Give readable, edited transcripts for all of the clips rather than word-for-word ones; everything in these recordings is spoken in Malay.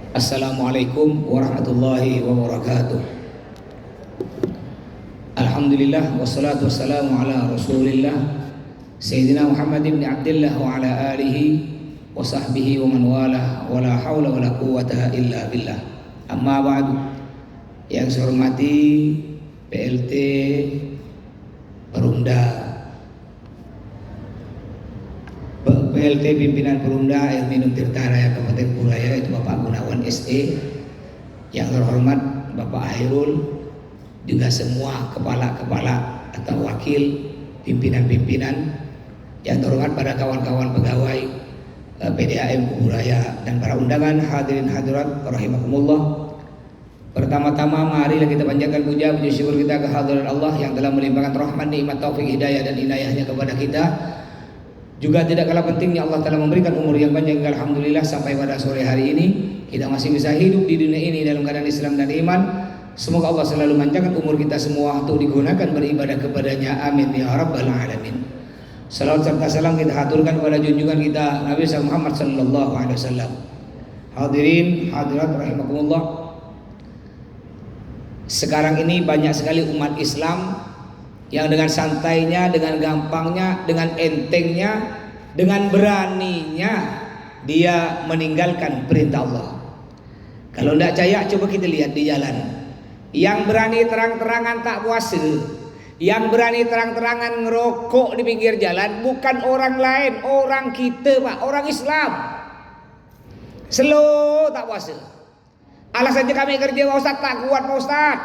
Assalamualaikum warahmatullahi wabarakatuh. Alhamdulillah wassalatu wassalamu ala Rasulillah Sayyidina Muhammad ibn Abdullah wa ala alihi wa sahbihi wa man walah wa la hawla wa la quwwata illa billah. Amma ba'du. Yang saya hormati PLT Perumda, PLT Pimpinan Perumda Air Minum Tirtaraya Kabupaten Puraya, itu Bapak Gunawan SE. Yang terhormat Bapak Hairul, juga semua kepala-kepala atau wakil pimpinan-pimpinan. Yang terhormat pada kawan-kawan pegawai PDAM Puraya dan para undangan, hadirin hadirat rahimakumullah. Pertama-tama marilah kita panjatkan puja syukur kita kehadirat Allah yang telah melimpahkan rahmat, nikmat, taufik, hidayah dan inayahnya kepada kita. Juga tidak kalah pentingnya Allah telah memberikan umur yang panjang, alhamdulillah, sampai pada sore hari ini kita masih bisa hidup di dunia ini dalam keadaan Islam dan iman. Semoga Allah selalu memanjangkan umur kita semua untuk digunakan beribadah kepadanya, amin ya rabbal alamin. Salawat serta salam kita haturkan kepada junjungan kita Nabi Muhammad sallallahu alaihi wasallam. Hadirin hadirat rahimakumullah. Sekarang ini banyak sekali umat Islam yang dengan santainya, dengan gampangnya, dengan entengnya, dengan beraninya dia meninggalkan perintah Allah. Kalau tidak percaya, coba kita lihat di jalan. Yang berani terang-terangan tak puasa, yang berani terang-terangan ngerokok di pinggir jalan, bukan orang lain, orang kita, Pak, orang Islam. Slow tak puasa. Alasannya kami kerja Pak Ustaz, tak kuat Pak Ustaz.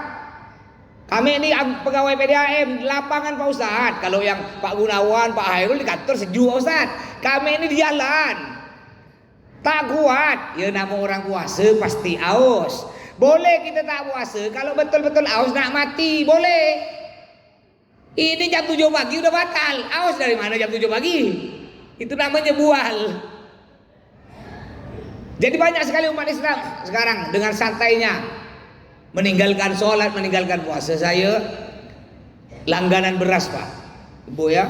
Kami ini pegawai PDAM lapangan Pak Ustaz. Kalau yang Pak Gunawan, Pak Hairul di kantor sejuk Pak Ustaz. Kami ini di jalan, tak kuat. Ya nama orang puasa pasti aus. Boleh kita tak puasa kalau betul-betul aus nak mati, boleh. Ini jam 7 pagi udah batal. Aus dari mana jam 7 pagi? Itu namanya bual. Jadi banyak sekali umat Islam sekarang dengan santainya meninggalkan sholat, meninggalkan puasa. Saya langganan beras, Pak, Ibu ya.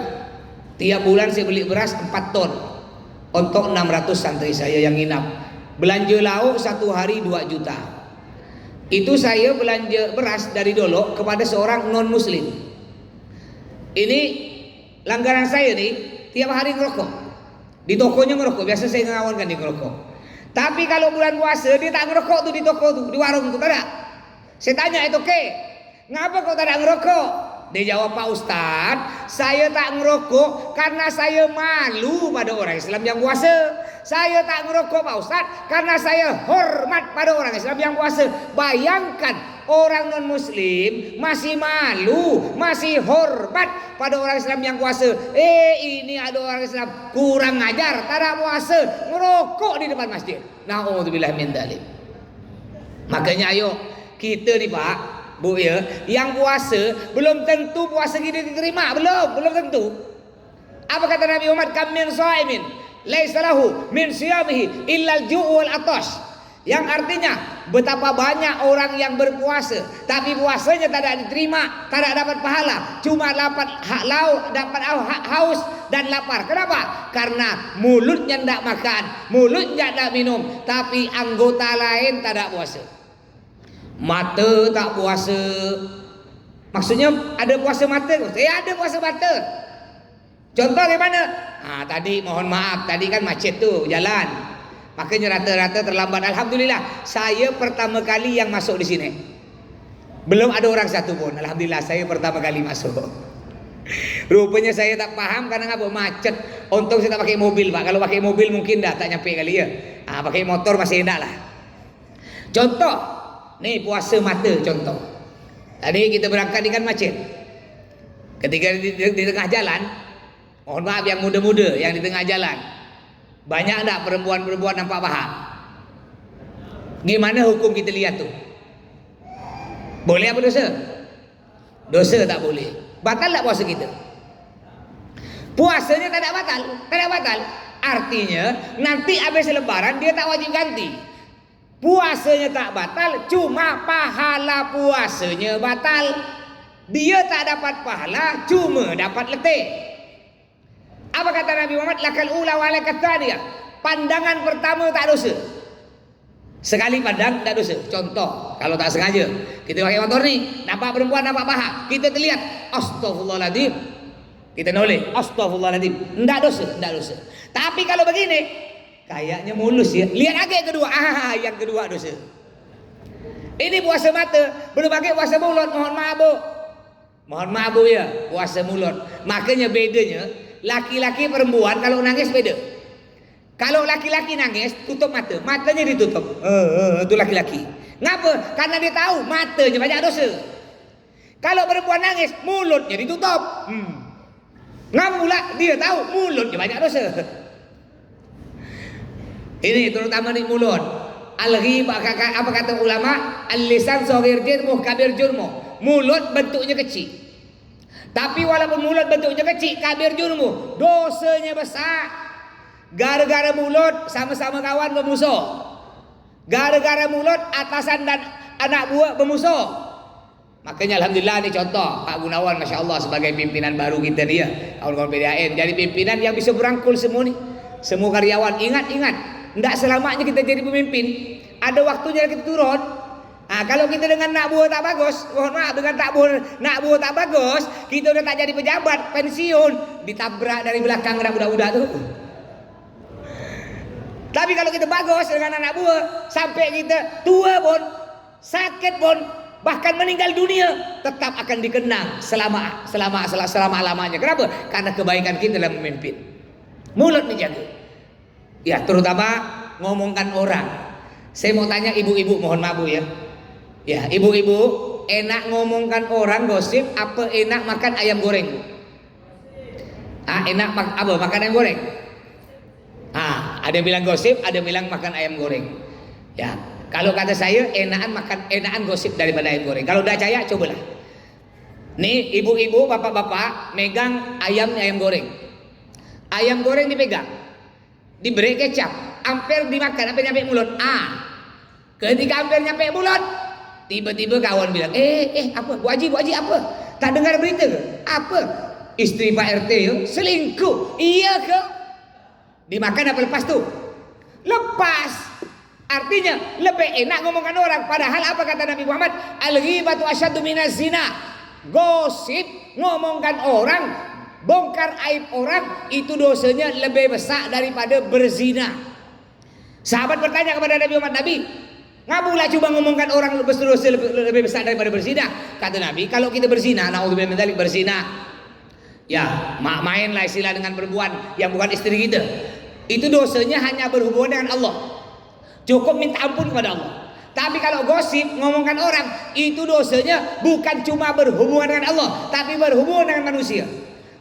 Tiap bulan saya beli beras 4 ton untuk 600 santri saya yang nginap. Belanja lauk satu hari 2 juta. Itu saya belanja beras dari Dolo kepada seorang non muslim. Ini langganan saya nih, tiap hari ngerokok. Di tokonya ngerokok, biasa saya ngawankan di ngerokok. Tapi kalau bulan puasa dia tak ngerokok tuh di toko tuh, di warung tuh, tak ada. Saya tanya, itu oke, ngapa kau tak ada ngerokok? Dia jawab, Pak Ustadz, saya tak ngerokok karena saya malu pada orang Islam yang puasa. Saya tak ngerokok Pak Ustadz karena saya hormat pada orang Islam yang puasa. Bayangkan, orang non muslim masih malu, masih hormat pada orang Islam yang puasa. Ini ada orang Islam kurang ajar, tak ada puasa, ngerokok di depan masjid. Na'udzubillah min dzalik. Makanya ayo kita nih Pak, Bu ya, yang puasa belum tentu puasa kita diterima, belum tentu. Apa kata Nabi Muhammad? Kam min shaimin laisa lahu min siyamihi illa al-ju' wal atash. Yang artinya betapa banyak orang yang berpuasa tapi puasanya tidak diterima, tidak dapat pahala, cuma dapat hak lauk, dapat hak haus dan lapar. Kenapa? Karena mulutnya tidak makan, mulutnya tidak minum, tapi anggota lain tidak puasa. Mata tak puasa. Maksudnya ada puasa mata? Ya ada puasa mata. Contoh gimana? Tadi mohon maaf, tadi kan macet tuh jalan, makanya rata-rata terlambat. Alhamdulillah, saya pertama kali yang masuk di sini. Belum ada orang satu pun. Alhamdulillah, saya pertama kali masuk. Rupanya saya tak paham karena ngapa macet. Untung saya tak pakai mobil, Pak. Kalau pakai mobil mungkin dah tak nyampe kali ya. Pakai motor masih enak lah. Contoh, nih puasa mata contoh. Tadi kita berangkat di kan macet. Ketika di tengah jalan, mohon maaf yang muda-muda yang di tengah jalan, banyak tak perempuan-perempuan nampak paha? Gimana hukum kita lihat tuh? Boleh apa dosa? Dosa tak boleh. Batal tak puasa kita? Puasanya tak batal, tak batal. Artinya nanti habis lebaran dia tak wajib ganti. Puasanya tak batal, cuma pahala puasanya batal. Dia tak dapat pahala, cuma dapat letih. Apa kata Nabi Muhammad? Lakal ula wa lakal tsaniyah. Pandangan pertama tak dosa. Sekali pandang tidak dosa. Contoh, kalau tak sengaja kita pakai motor nih, nampak perempuan, nampak paha, kita terlihat, astagfirullahaladzim, kita noleh, astagfirullahaladzim, tidak dosa, tidak dosa. Tapi kalau begini, kayaknya mulus ya. Lihat aja yang kedua, yang kedua dosa. Ini puasa mata, belum pakai puasa mulut, mohon maaf bu. Mohon maaf bu ya, puasa mulut. Makanya bedanya, laki-laki perempuan kalau nangis beda. Kalau laki-laki nangis, tutup mata, matanya ditutup. Itu laki-laki. Ngapa? Karena dia tahu matanya banyak dosa. Kalau perempuan nangis, mulutnya ditutup. Ngapa pula? Dia tahu mulutnya banyak dosa. Ini terutama di mulut. Al-ghibah, apa kata ulama? Al-lisan saghir jurmuh kabir jurmuh. Mulut bentuknya kecil. Tapi walaupun mulut bentuknya kecil, kabir jurmuh, dosanya besar. Gara-gara mulut sama-sama kawan bermusuh. Gara-gara mulut atasan dan anak buah bermusuh. Makanya alhamdulillah ini contoh Pak Gunawan, Masya Allah, sebagai pimpinan baru kita nih ya, kawan-kawan PDAM, jadi pimpinan yang bisa berangkul semua nih, semua karyawan. Ingat, tidak selamanya kita jadi pemimpin, ada waktunya kita turun. Kalau kita dengan nak buah tak bagus, mohon maaf, dengan nak buah tak bagus, kita udah tak jadi pejabat, pensiun, ditabrak dari belakang anak budak-budak tuh. Tapi kalau kita bagus dengan anak buah, sampai kita tua pun, sakit pun, bahkan meninggal dunia, tetap akan dikenang selama lamanya. Kenapa? Karena kebaikan kita dalam memimpin. Mulut dijaga. Ya, terutama ngomongkan orang. Saya mau tanya ibu-ibu, mohon maaf bu ya. Ya, ibu-ibu, enak ngomongkan orang, gosip, apa enak makan ayam goreng? Enak apa makan ayam goreng? Ada yang bilang gosip, ada yang bilang makan ayam goreng. Ya, kalau kata saya enakan gosip daripada ayam goreng. Kalau udah percaya, cobalah. Nih ibu-ibu, bapak-bapak megang ayam goreng. Ayam goreng dipegang, diberi kecap, hampir dimakan, hampir nyampe mulut. Ketika hampir nyampe mulut, tiba-tiba kawan bilang, apa? Bu Haji apa? Tak dengar berita ke? Apa? Istri Pak RT yo selingkuh. Iya ke? Dimakan apa lepas tuh? Lepas. Artinya lebih enak ngomongkan orang. Padahal apa kata Nabi Muhammad? Al-ghibatu asyaddu minaz zina. Gosip, ngomongkan orang, bongkar aib orang, itu dosanya lebih besar daripada berzina. Sahabat bertanya kepada Nabi Muhammad, Nabi, ngapalah coba ngomongkan orang berdosa lebih besar daripada berzina? Kata Nabi, kalau kita berzina, naudzubillah min dzalik, berzina, ya mainlah istilah dengan perempuan yang bukan istri kita, itu dosanya hanya berhubungan dengan Allah, cukup minta ampun kepada Allah. Tapi kalau gosip, ngomongkan orang, itu dosanya bukan cuma berhubungan dengan Allah, tapi berhubungan dengan manusia.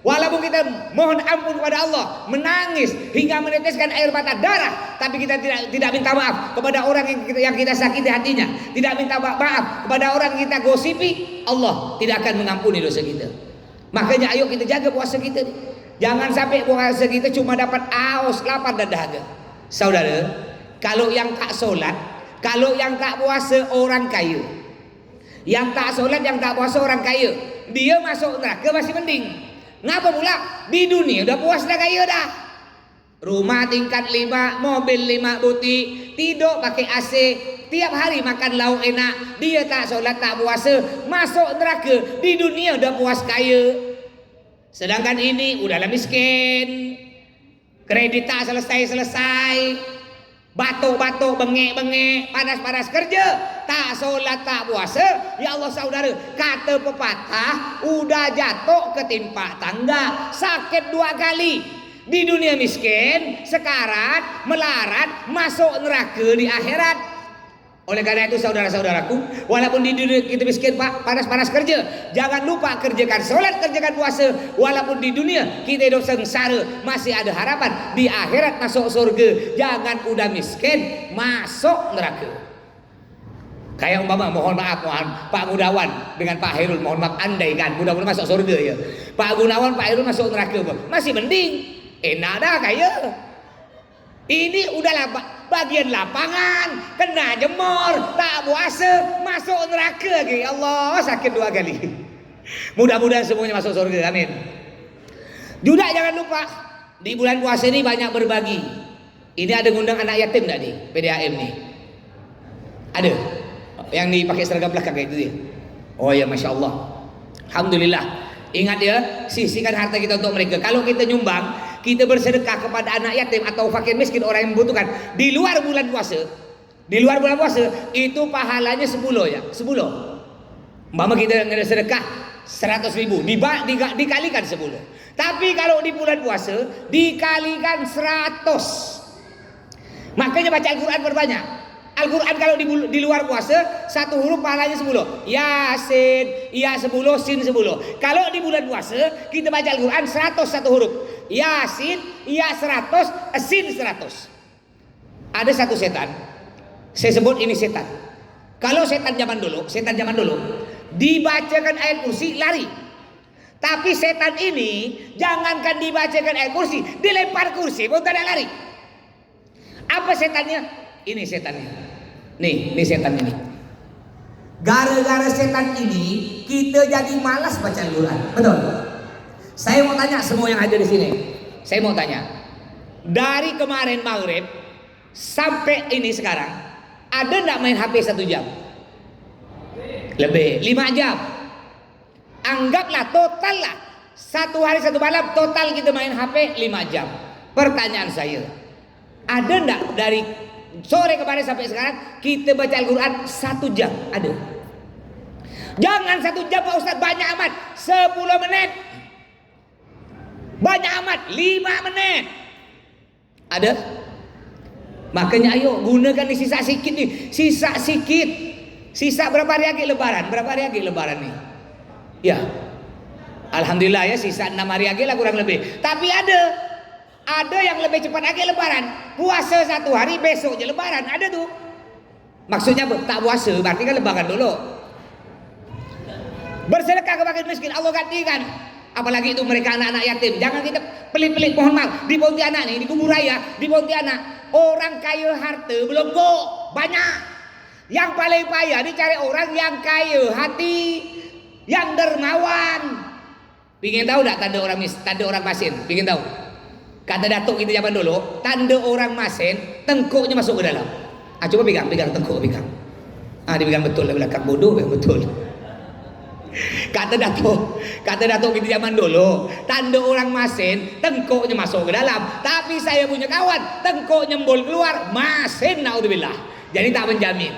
Walaupun kita mohon ampun kepada Allah, menangis hingga meneteskan air mata darah, tapi kita tidak minta maaf kepada orang yang kita sakiti hatinya, tidak minta maaf kepada orang yang kita gosipi, Allah tidak akan mengampuni dosa kita. Makanya ayo kita jaga puasa kita. Jangan sampai puasa kita cuma dapat aus, lapar dan dahaga. Saudara, kalau yang tak sholat, kalau yang tak puasa orang kaya, yang tak sholat, yang tak puasa orang kaya, dia masuk neraka masih mending. Ngapa pula? Di dunia udah puas dah kaya dah. Rumah tingkat 5, mobil 5 buti, tidur pakai AC, tiap hari makan lauk enak. Dia tak sholat, tak puasa, masuk neraka. Di dunia udah puas kaya. Sedangkan ini udahlah miskin, kredit tak selesai, batuk-batuk, bengek-bengek, panas-panas kerja, tak sholat, tak puasa. Ya Allah saudara, kata pepatah, udah jatuh ketimpa tangga, sakit 2 kali. Di dunia miskin, sekarat, melarat, masuk neraka di akhirat. Oleh karena itu saudara-saudaraku, walaupun di dunia kita miskin pak, panas-panas kerja, jangan lupa kerjakan sholat, kerjakan puasa. Walaupun di dunia kita hidup sengsara, masih ada harapan di akhirat masuk surga. Jangan udah miskin masuk neraka. Kayak umpama, mohon maaf Pak Gunawan dengan Pak Hairul, mohon maaf, andai kan mudah-mudahan masuk surga ya, Pak Gunawan, Pak Hairul masuk neraka, masih mending, enak dah kaya. Ini udahlah bagian lapangan, kena jemur, tak puasa, masuk neraka lagi. Allah, sakit 2 kali. Mudah-mudahan semuanya masuk surga, amin. Juga jangan lupa di bulan puasa ini banyak berbagi. Ini ada ngundang anak yatim enggak nih, PDAM nih? Ada. Yang dipakai seragam belakang kayak itu dia. Oh ya, Masya Allah. Alhamdulillah. Ingat ya, sisihkan harta kita untuk mereka. Kalau kita nyumbang, kita bersedekah kepada anak yatim atau fakir miskin, orang yang membutuhkan di luar bulan puasa. Di luar bulan puasa itu pahalanya 10 ya, 10. Mama kita sedekah 100.000 dikalikan 10. Tapi kalau di bulan puasa dikalikan 100. Makanya baca Al-Quran berbanyak. Al-Quran kalau di luar puasa satu huruf pahalanya 10. Yasin, ya 10, sin 10. Kalau di bulan puasa kita baca Al-Quran 100 satu huruf. Yasin, ya 100, sin 100. Ada satu setan. Saya sebut ini setan. Kalau setan zaman dulu dibacakan ayat kursi lari. Tapi setan ini jangankan dibacakan ayat kursi, dilempar kursi pun tidak lari. Apa setannya? Ini setannya. Nih setan ini. Gara-gara setan ini kita jadi malas baca Al-Quran. Betul? Saya mau tanya semua yang ada di sini. Saya mau tanya. Dari kemarin maghrib sampai ini sekarang, ada enggak main HP 1 jam? Lebih, 5 jam. Anggaplah total lah. 1 hari 1 malam total kita main HP 5 jam. Pertanyaan saya, ada enggak dari sore kemarin sampai sekarang kita baca Al-Quran 1 jam? Ada? Jangan 1 jam Pak Ustaz, banyak amat. 10 menit. Banyak amat, 5 menit. Ada? Makanya ayo gunakan nih sisa sikit nih. Sisa sikit. Sisa berapa hari lagi lebaran? Berapa hari lagi lebaran nih? Ya. Alhamdulillah ya, sisa 6 hari lagi lah kurang lebih. Tapi ada yang lebih cepat lagi lebaran. Puasa 1 hari, besoknya lebaran. Ada tuh. Maksudnya tak puasa berarti kan lebaran dulu. Bersedekah ke fakir miskin, Allah gantikan. Apalagi itu mereka anak-anak yatim. Jangan kita pelit-pelit, mohon maaf. Di Pontianak nih, di Kubur Raya, di Pontianak, orang kaya harta belum kok banyak. Yang paling payah dicari orang yang kaya hati, yang dermawan. Pingin tahu tak tanda orang masin? Pingin tahu? Kata datuk kita zaman dulu, tanda orang masin, tengkuknya masuk ke dalam. Coba pegang tengkuk, pegang. Dipegang betul lah, belakang bodoh, betul. Kata datuk kita zaman dulu, tanda orang masin, tengkuknya masuk ke dalam. Tapi saya punya kawan, tengkuk nyembul keluar, masin, naudzubillah. Jadi tak menjamin.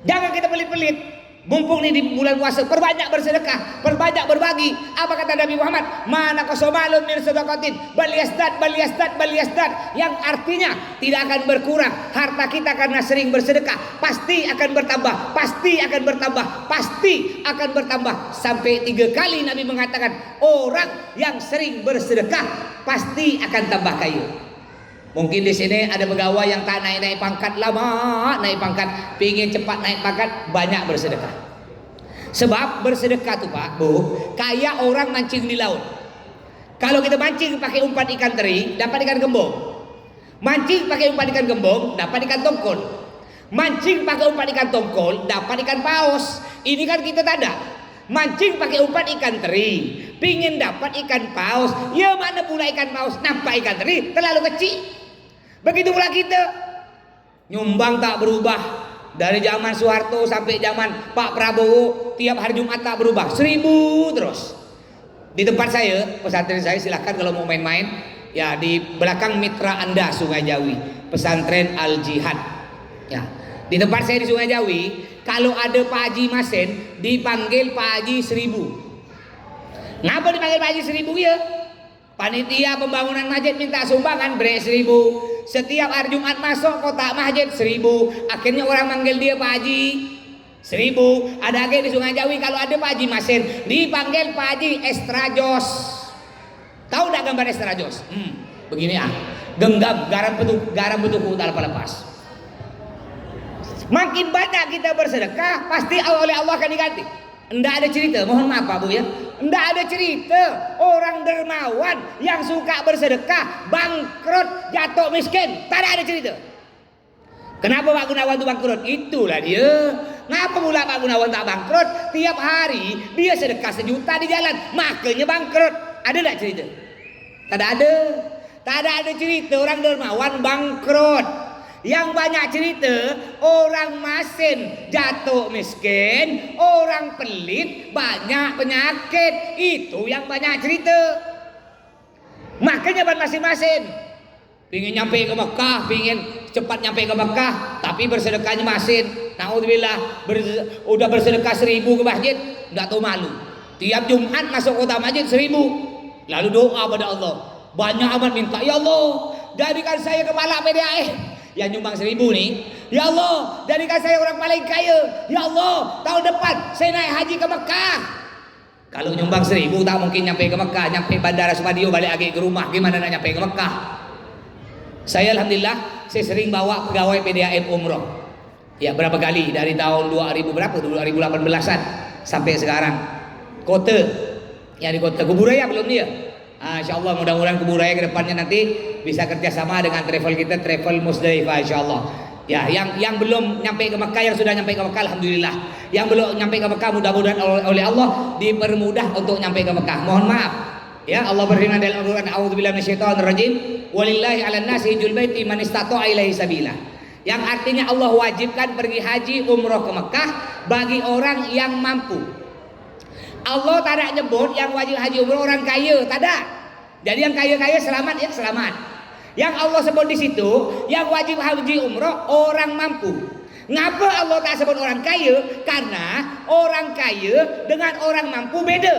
Jangan kita pelit-pelit. Mumpung nih di bulan puasa, perbanyak bersedekah, perbanyak berbagi. Apa kata Nabi Muhammad? Mana qasamalun min sadaqatin bal yazdad, yang artinya tidak akan berkurang harta kita karena sering bersedekah, pasti akan bertambah sampai 3 kali Nabi mengatakan orang yang sering bersedekah pasti akan tambah kaya. Mungkin di sini ada pegawai yang tak naik pangkat lama, pingin cepat naik pangkat, banyak bersedekah. Sebab bersedekah tuh Pak, Bu, kayak orang mancing di laut. Kalau kita mancing pakai umpan ikan teri, dapat ikan gembong. Mancing pakai umpan ikan gembong, dapat ikan tongkol. Mancing pakai umpan ikan tongkol, dapat ikan paus. Ini kan kita tak ada. Mancing pakai umpan ikan teri, pingin dapat ikan paus. Ya mana pula ikan paus, nampak ikan teri terlalu kecil. Begitu pula kita, nyumbang tak berubah. Dari zaman Soeharto sampai zaman Pak Prabowo, tiap hari Jumat tak berubah, 1000 terus. Di tempat saya, pesantren saya, silahkan kalau mau main-main, ya di belakang mitra Anda Sungai Jawi, pesantren Al Jihad. Ya, di tempat saya di Sungai Jawi, kalau ada Pak Haji Masen dipanggil Pak Haji 1000. Ngapa dipanggil Pak Haji 1000 ya? Panitia pembangunan masjid minta sumbangan beri 1000. Setiap hari Jumat masuk kotak masjid 1000. Akhirnya orang manggil dia Pak Haji 1000. Ada lagi di Sungai Jawi, kalau ada Pak Haji Masen dipanggil Pak Haji Estrajos. Tahu tak gambar Estrajos? Begini genggam garam betuku tak lepas. Makin banyak kita bersedekah, pasti oleh Allah akan diganti. Enggak ada cerita, mohon maaf Pak Bu ya. Enggak ada cerita orang dermawan yang suka bersedekah bangkrut, jatuh miskin. Tak ada cerita. Kenapa Pak Gunawan itu bangkrut? Itulah dia. Ngapa pula Pak Gunawan tak bangkrut? Tiap hari dia sedekah 1 juta di jalan, makanya bangkrut. Ada enggak cerita? Tak ada cerita orang dermawan bangkrut. Yang banyak cerita orang masin jatuh miskin, orang pelit banyak penyakit. Itu yang banyak cerita. Makanya ban masing-masing pingin nyampe ke Mekah, pingin cepat nyampe ke Mekah, tapi bersedekahnya masin. Naudzubillah, udah bersedekah 1000 ke masjid, nggak tahu malu. Tiap Jumat masuk kota masjid 1000, lalu doa pada Allah. Banyak amat minta, ya Allah, jadikan saya kepala PDAM yang nyumbang 1000 nih. Ya Allah, jadikan saya orang paling kaya. Ya Allah, tahun depan saya naik haji ke Mekah. Kalau nyumbang 1000 tak mungkin nyampe ke Mekah, nyampe Bandara Supadio balik lagi ke rumah. Gimana nak nyampe ke Mekah? Saya alhamdulillah, saya sering bawa pegawai PDAM umroh. Ya berapa kali dari tahun 2000 berapa? 2018-an sampai sekarang. Kota, yang di kota Kuburaya belum dia. Insyaallah mudah-mudahan Kuburaya ke depannya nanti bisa kerjasama dengan travel kita, Travel Musdalifah insyaallah. Ya, yang belum nyampe ke Mekah, yang sudah nyampe ke Mekah alhamdulillah. Yang belum nyampe ke Mekah mudah-mudahan oleh Allah dipermudah untuk nyampe ke Mekah. Mohon maaf. Ya, Allah berfirman dalam Al-Qur'an, a'udzubillahi minasyaitonir rajim, walillahi 'alan nasi hajjul baiti man istata'a ilaihi sabila. Yang artinya Allah wajibkan pergi haji umroh ke Mekah bagi orang yang mampu. Allah tak ada nyebut yang wajib haji umroh orang kaya, tak ada. Jadi yang kaya-kaya selamat, ya selamat. Yang Allah sebut di situ, yang wajib haji umroh orang mampu. Ngapa Allah tak sebut orang kaya? Karena orang kaya dengan orang mampu beda.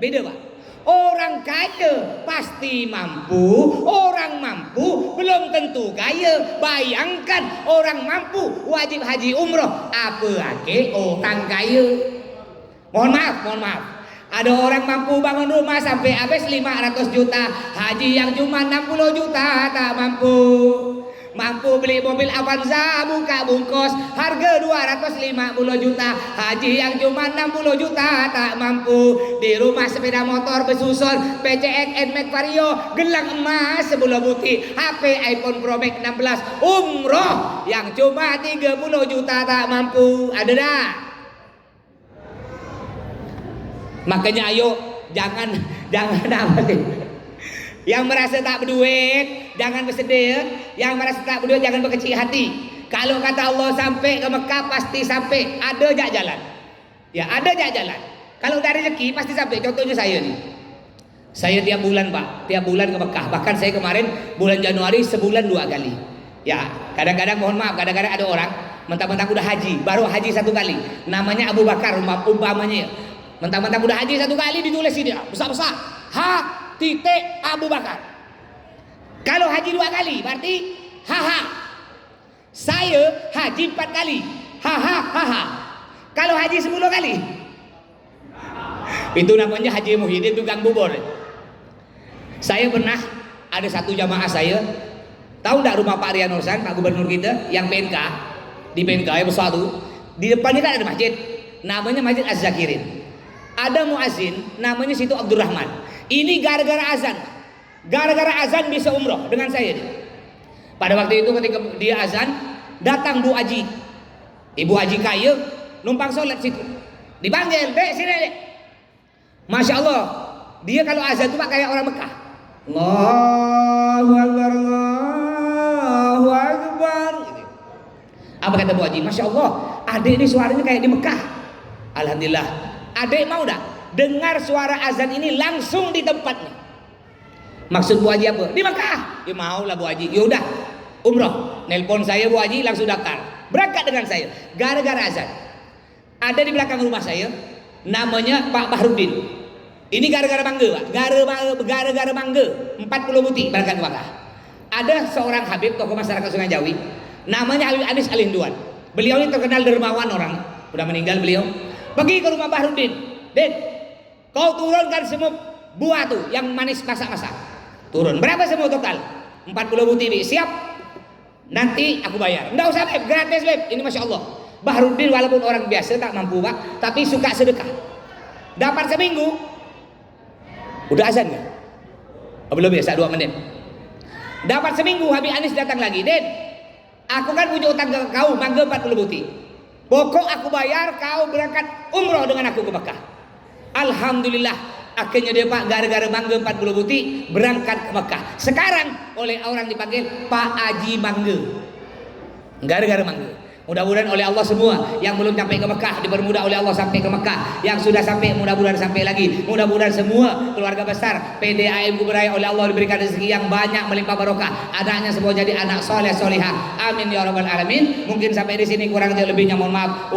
Beda, Pak. Orang kaya pasti mampu, orang mampu belum tentu kaya. Bayangkan orang mampu wajib haji umroh, apa lagi orang kaya. Mohon maaf. Ada orang mampu bangun rumah sampai habis 500 juta, haji yang cuma 60 juta tak mampu. Mampu beli mobil Avanza buka bungkus harga 250 juta, haji yang cuma 60 juta tak mampu. Di rumah sepeda motor bersusun PCX NMAX Vario, gelang emas 10 butir, HP iPhone Pro Max 16, umroh yang cuma 30 juta tak mampu. Ada dah? Makanya ayo jangan apa sih? Yang merasa tak berduit jangan bersedih, yang merasa tak berduit jangan berkecil hati. Kalau kata Allah sampai ke Mekah pasti sampai, ada jak jalan. Ya, ada jak jalan. Kalau dari rezeki pasti sampai. Contohnya saya nih. Saya tiap bulan, Pak, tiap bulan ke Mekah. Bahkan saya kemarin bulan Januari sebulan 2 kali. Ya, kadang-kadang mohon maaf, kadang-kadang ada orang mentang-mentang udah haji, baru haji 1 kali. Namanya Abu Bakar umpamanya. Mentang-mentang udah haji 1 kali ditulis ini besar-besar. Titik Abu Bakar. Kalau haji 2 kali berarti saya haji 4 kali. Kalau haji 10 kali itu namanya Haji Muhyiddin tukang bubur. Saya pernah ada satu jamaah saya, tahu enggak rumah Pak Rian Nursan, Pak Gubernur kita yang PNK, di PNK yang besar tuh, di depannya kan ada masjid, namanya Masjid Az-Zakirin. Ada muazin namanya situ Abdurrahman. Ini gara-gara azan bisa umroh dengan saya. Pada waktu itu ketika dia azan, datang Bu Haji, Ibu Haji kaya, numpang sholat situ. Dipanggil, dek sini dek. Masya Allah, dia kalau azan itu pak kayak orang Mekah. Allahu Akbar, Allahu Akbar. Apa kata Bu Haji? Masya Allah, adik ini suaranya kayak di Mekah. Alhamdulillah. Adik mau dah dengar suara azan ini langsung di tempatnya. Maksud Bu Haji apa? Di Mekah. Ya mau lah Bu Haji. Yaudah umroh. Nelpon saya Bu Haji langsung daftar. Berangkat dengan saya. Gara-gara azan. Ada di belakang rumah saya, namanya Pak Bahrudin. Ini gara-gara bangga, Pak. Gara-gara bangga. 40 buti berangkat ke Mekah. Ada seorang Habib tokoh masyarakat Sungai Jawi, namanya Habib Anis Alinduan. Beliau ini terkenal dermawan orang. Udah meninggal beliau. Pergi ke rumah Bahrudin. Den, kau turunkan semua buah tuh yang manis masak-masak. Turun. Berapa semua total? 40 butir. Siap? Nanti aku bayar. Enggak usah, Beb. Gratis, Beb. Ini Masya Allah. Bahrudin walaupun orang biasa tak mampu, Pak, tapi suka sedekah. Dapat seminggu. Udah azan kan? Oh, belum biasa 2 menit. Dapat seminggu, Habib Anis datang lagi. Den, aku kan punya utang ke kau, mangga 40 butir. Pokok aku bayar, kau berangkat umroh dengan aku ke Mekah. Alhamdulillah, akhirnya dia Pak gara-gara mangga 40 butir berangkat ke Mekah. Sekarang oleh orang dipanggil Pak Haji Mangga. Gara-gara mangga. Mudah-mudahan oleh Allah semua yang belum sampai ke Mekah dipermudah oleh Allah sampai ke Mekah. Yang sudah sampai mudah-mudahan sampai lagi. Mudah-mudahan semua keluarga besar PDAM Kuburaya oleh Allah diberikan rezeki yang banyak melimpah barokah. Anaknya semua jadi anak soleh solihah. Amin ya rabbal alamin. Mungkin sampai di sini kurang lebihnya mohon maaf.